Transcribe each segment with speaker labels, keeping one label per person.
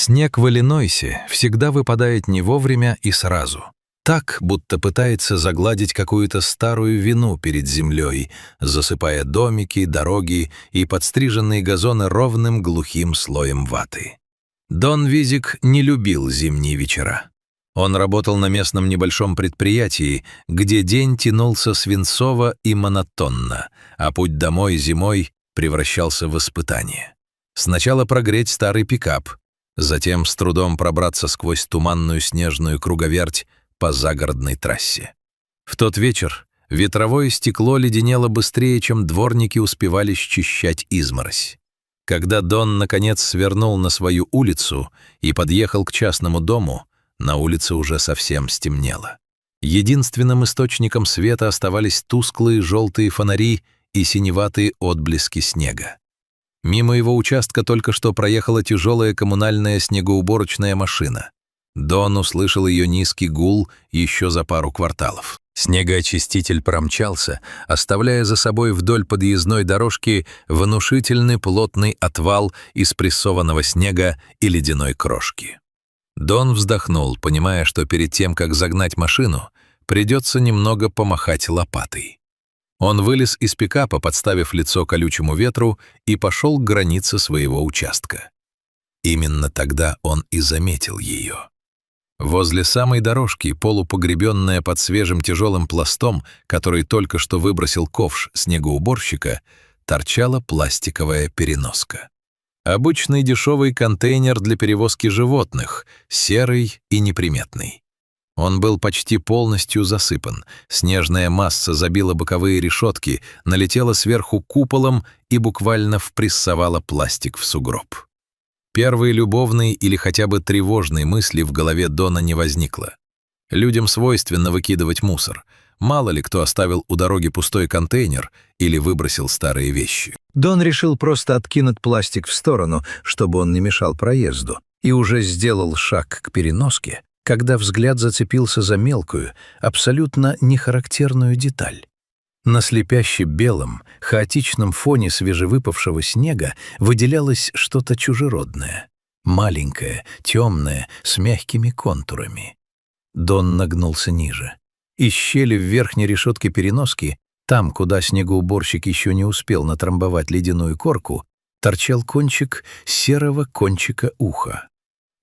Speaker 1: Снег в Иллинойсе всегда выпадает не вовремя и сразу. Так, будто пытается загладить какую-то старую вину перед землей, засыпая домики, дороги и подстриженные газоны ровным глухим слоем ваты. Дон Визик не любил зимние вечера. Он работал на местном небольшом предприятии, где день тянулся свинцово и монотонно, а путь домой зимой превращался в испытание. Сначала прогреть старый пикап, затем с трудом пробраться сквозь туманную снежную круговерть по загородной трассе. В тот вечер ветровое стекло леденело быстрее, чем дворники успевали счищать изморозь. Когда Дон, наконец, свернул на свою улицу и подъехал к частному дому, на улице уже совсем стемнело. Единственным источником света оставались тусклые желтые фонари и синеватые отблески снега. Мимо его участка только что проехала тяжелая коммунальная снегоуборочная машина. Дон услышал ее низкий гул еще за пару кварталов. Снегоочиститель промчался, оставляя за собой вдоль подъездной дорожки внушительный плотный отвал из прессованного снега и ледяной крошки. Дон вздохнул, понимая, что перед тем, как загнать машину, придется немного помахать лопатой. Он вылез из пикапа, подставив лицо колючему ветру, и пошел к границе своего участка. Именно тогда он и заметил ее. Возле самой дорожки, полупогребенная под свежим тяжелым пластом, который только что выбросил ковш снегоуборщика, торчала пластиковая переноска. Обычный дешевый контейнер для перевозки животных, серый и неприметный. Он был почти полностью засыпан, снежная масса забила боковые решетки, налетела сверху куполом и буквально впрессовала пластик в сугроб. Первой любовной или хотя бы тревожной мысли в голове Дона не возникло. Людям свойственно выкидывать мусор. Мало ли кто оставил у дороги пустой контейнер или выбросил старые вещи.
Speaker 2: Дон решил просто откинуть пластик в сторону, чтобы он не мешал проезду, и уже сделал шаг к переноске, когда взгляд зацепился за мелкую, абсолютно нехарактерную деталь. На слепяще-белом, хаотичном фоне свежевыпавшего снега выделялось что-то чужеродное, маленькое, темное, с мягкими контурами. Дон нагнулся ниже. Из щели в верхней решетке переноски, там, куда снегоуборщик еще не успел натрамбовать ледяную корку, торчал кончик серого кончика уха.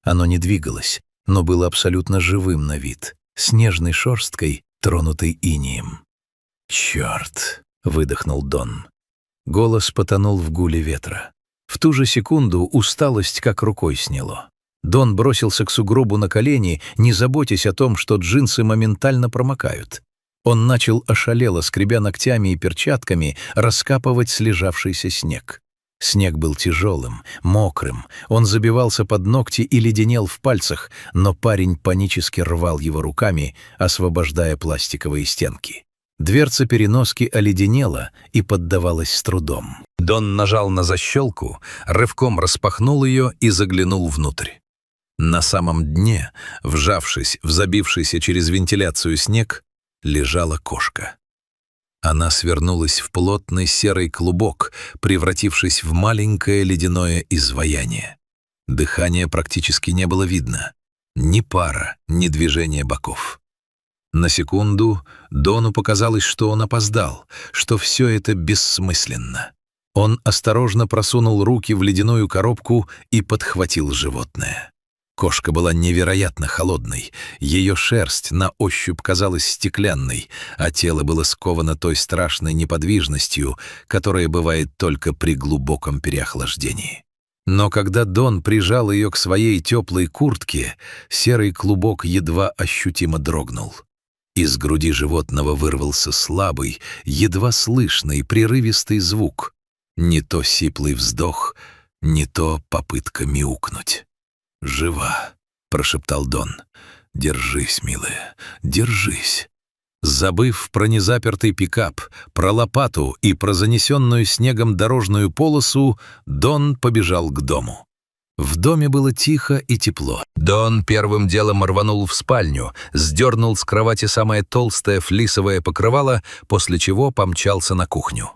Speaker 2: Оно не двигалось, но было абсолютно живым на вид, снежной шерсткой, тронутой инеем. «Черт!» — выдохнул Дон. Голос потонул в гуле ветра. В ту же секунду усталость как рукой сняло. Дон бросился к сугробу на колени, не заботясь о том, что джинсы моментально промокают. Он начал ошалело, скребя ногтями и перчатками, раскапывать слежавшийся снег. Снег был тяжелым, мокрым, он забивался под ногти и леденел в пальцах, но парень панически рвал его руками, освобождая пластиковые стенки. Дверца переноски оледенела и поддавалась с трудом. Дон нажал на защелку, рывком распахнул ее и заглянул внутрь. На самом дне, вжавшись в забившийся через вентиляцию снег, лежала кошка. Она свернулась в плотный серый клубок, превратившись в маленькое ледяное изваяние. Дыхания практически не было видно. Ни пара, ни движения боков. На секунду Дону показалось, что он опоздал, что все это бессмысленно. Он осторожно просунул руки в ледяную коробку и подхватил животное. Кошка была невероятно холодной, ее шерсть на ощупь казалась стеклянной, а тело было сковано той страшной неподвижностью, которая бывает только при глубоком переохлаждении. Но когда Дон прижал ее к своей теплой куртке, серый клубок едва ощутимо дрогнул. Из груди животного вырвался слабый, едва слышный, прерывистый звук. Не то сиплый вздох, не то попытка мяукнуть. «Жива», — прошептал Дон. «Держись, милая, держись». Забыв про незапертый пикап, про лопату и про занесенную снегом дорожную полосу, Дон побежал к дому. В доме было тихо и тепло. Дон первым делом рванул в спальню, сдернул с кровати самое толстое флисовое покрывало, после чего помчался на кухню.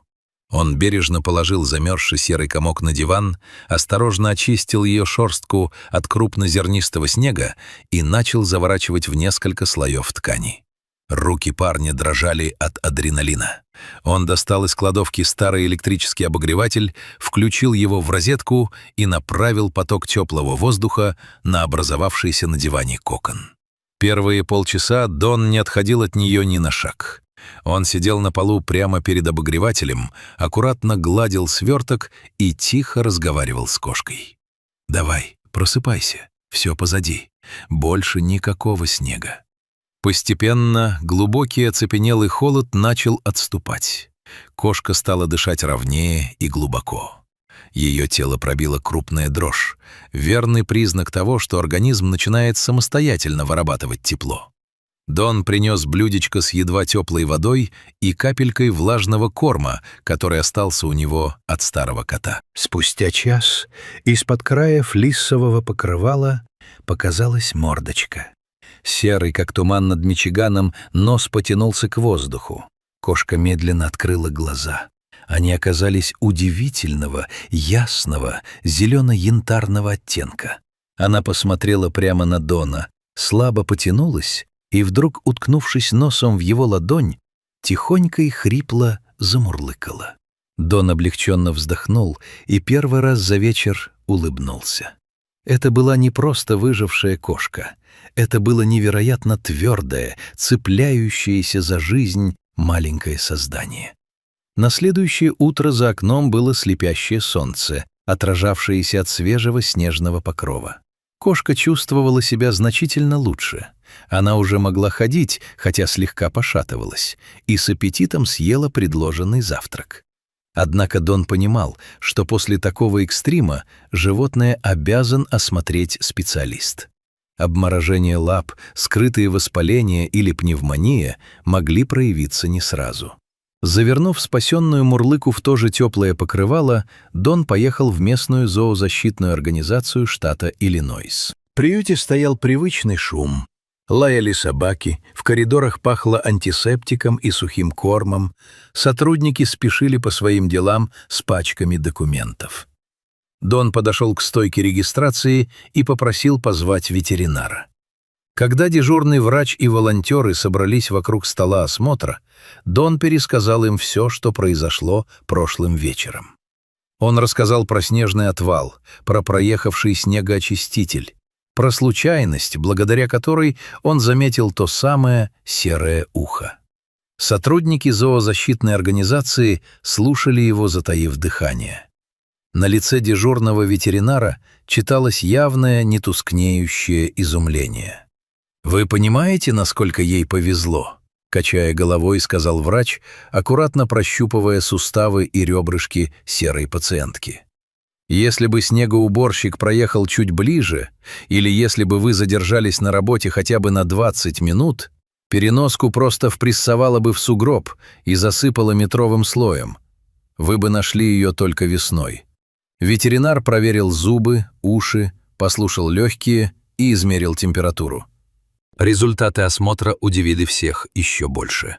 Speaker 1: Он бережно положил замерзший серый комок на диван, осторожно очистил ее шерстку от крупнозернистого снега и начал заворачивать в несколько слоев ткани. Руки парня дрожали от адреналина. Он достал из кладовки старый электрический обогреватель, включил его в розетку и направил поток теплого воздуха на образовавшийся на диване кокон. Первые полчаса Дон не отходил от нее ни на шаг. Он сидел на полу прямо перед обогревателем, аккуратно гладил сверток и тихо разговаривал с кошкой. «Давай, просыпайся, все позади, больше никакого снега». Постепенно глубокий оцепенелый холод начал отступать. Кошка стала дышать ровнее и глубоко. Ее тело пробило крупная дрожь, верный признак того, что организм начинает самостоятельно вырабатывать тепло. Дон принес блюдечко с едва теплой водой и капелькой влажного корма, который остался у него от старого кота.
Speaker 2: Спустя час из-под края флиссового покрывала показалась мордочка. Серый, как туман над Мичиганом, нос потянулся к воздуху. Кошка медленно открыла глаза. Они оказались удивительного, ясного, зелено-янтарного оттенка. Она посмотрела прямо на Дона, слабо потянулась и, вдруг уткнувшись носом в его ладонь, тихонько и хрипло замурлыкала. Дон облегченно вздохнул и первый раз за вечер улыбнулся. Это была не просто выжившая кошка. Это было невероятно твердое, цепляющееся за жизнь маленькое создание. На следующее утро за окном было слепящее солнце, отражавшееся от свежего снежного покрова. Кошка чувствовала себя значительно лучше. Она уже могла ходить, хотя слегка пошатывалась, и с аппетитом съела предложенный завтрак. Однако Дон понимал, что после такого экстрима животное обязан осмотреть специалист. Обморожение лап, скрытые воспаления или пневмония могли проявиться не сразу. Завернув спасенную Мурлыку в то же теплое покрывало, Дон поехал в местную зоозащитную организацию штата Иллинойс. В приюте стоял привычный шум. Лаяли собаки, в коридорах пахло антисептиком и сухим кормом, сотрудники спешили по своим делам с пачками документов. Дон подошел к стойке регистрации и попросил позвать ветеринара. Когда дежурный врач и волонтеры собрались вокруг стола осмотра, Дон пересказал им все, что произошло прошлым вечером. Он рассказал про снежный отвал, про проехавший снегоочиститель, про случайность, благодаря которой он заметил то самое серое ухо. Сотрудники зоозащитной организации слушали его, затаив дыхание. На лице дежурного ветеринара читалось явное, нетускнеющее изумление. «Вы понимаете, насколько ей повезло?» — качая головой, сказал врач, аккуратно прощупывая суставы и ребрышки серой пациентки. «Если бы снегоуборщик проехал чуть ближе, или если бы вы задержались на работе хотя бы на 20 минут, переноску просто впрессовало бы в сугроб и засыпало метровым слоем. Вы бы нашли ее только весной». Ветеринар проверил зубы, уши, послушал легкие и измерил температуру. Результаты осмотра удивили всех еще больше.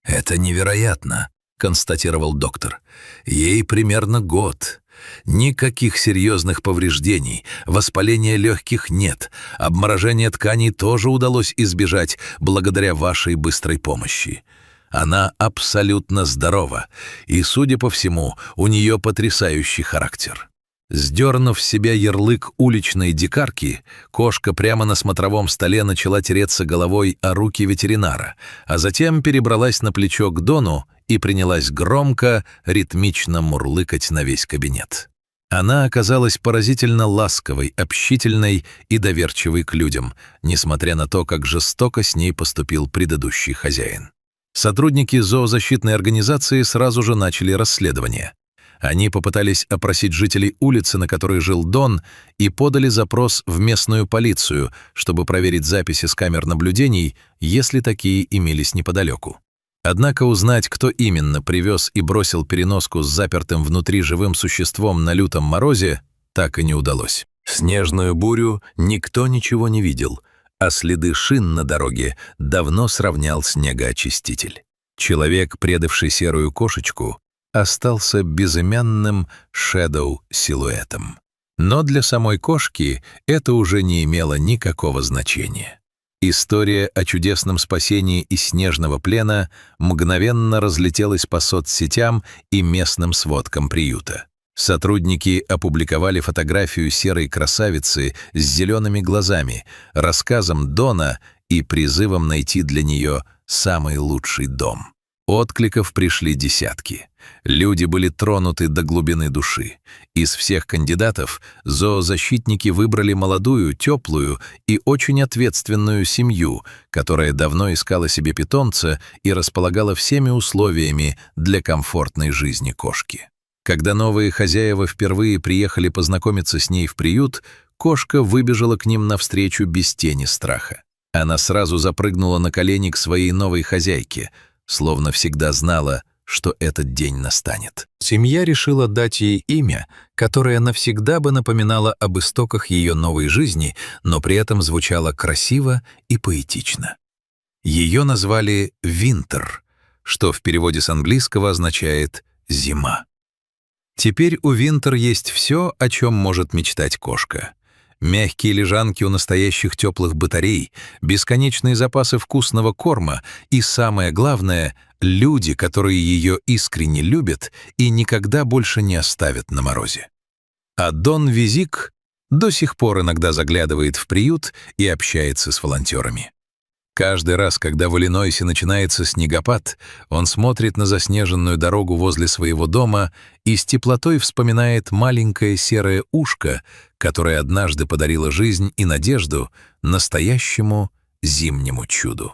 Speaker 2: «Это невероятно», — констатировал доктор. «Ей примерно год. Никаких серьезных повреждений, воспаления легких нет, обморожение тканей тоже удалось избежать благодаря вашей быстрой помощи. Она абсолютно здорова, и, судя по всему, у нее потрясающий характер». Сдернув с себя ярлык уличной дикарки, кошка прямо на смотровом столе начала тереться головой о руки ветеринара, а затем перебралась на плечо к Дону и принялась громко, ритмично мурлыкать на весь кабинет. Она оказалась поразительно ласковой, общительной и доверчивой к людям, несмотря на то, как жестоко с ней поступил предыдущий хозяин. Сотрудники зоозащитной организации сразу же начали расследование. Они попытались опросить жителей улицы, на которой жил Дон, и подали запрос в местную полицию, чтобы проверить записи с камер наблюдений, если такие имелись неподалеку. Однако узнать, кто именно привез и бросил переноску с запертым внутри живым существом на лютом морозе, так и не удалось. Снежную бурю никто ничего не видел, а следы шин на дороге давно сравнял снегоочиститель. Человек, предавший серую кошечку,
Speaker 1: остался безымянным шэдоу-силуэтом. Но для самой кошки это уже не имело никакого значения. История о чудесном спасении из снежного плена мгновенно разлетелась по соцсетям и местным сводкам приюта. Сотрудники опубликовали фотографию серой красавицы с зелеными глазами, рассказом Дона и призывом найти для нее самый лучший дом. Откликов пришли десятки. Люди были тронуты до глубины души. Из всех кандидатов зоозащитники выбрали молодую, теплую и очень ответственную семью, которая давно искала себе питомца и располагала всеми условиями для комфортной жизни кошки. Когда новые хозяева впервые приехали познакомиться с ней в приют, кошка выбежала к ним навстречу без тени страха. Она сразу запрыгнула на колени к своей новой хозяйке, словно всегда знала, что этот день настанет. Семья решила дать ей имя, которое навсегда бы напоминало об истоках ее новой жизни, но при этом звучало красиво и поэтично. Ее назвали «Винтер», что в переводе с английского означает «зима». Теперь у Винтер есть все, о чем может мечтать кошка. Мягкие лежанки у настоящих теплых батарей, бесконечные запасы вкусного корма и, самое главное, люди, которые ее искренне любят и никогда больше не оставят на морозе. А Дон Визик до сих пор иногда заглядывает в приют и общается с волонтерами. Каждый раз, когда в Иллинойсе начинается снегопад, он смотрит на заснеженную дорогу возле своего дома и с теплотой вспоминает маленькое серое ушко, которое однажды подарило жизнь и надежду настоящему зимнему чуду.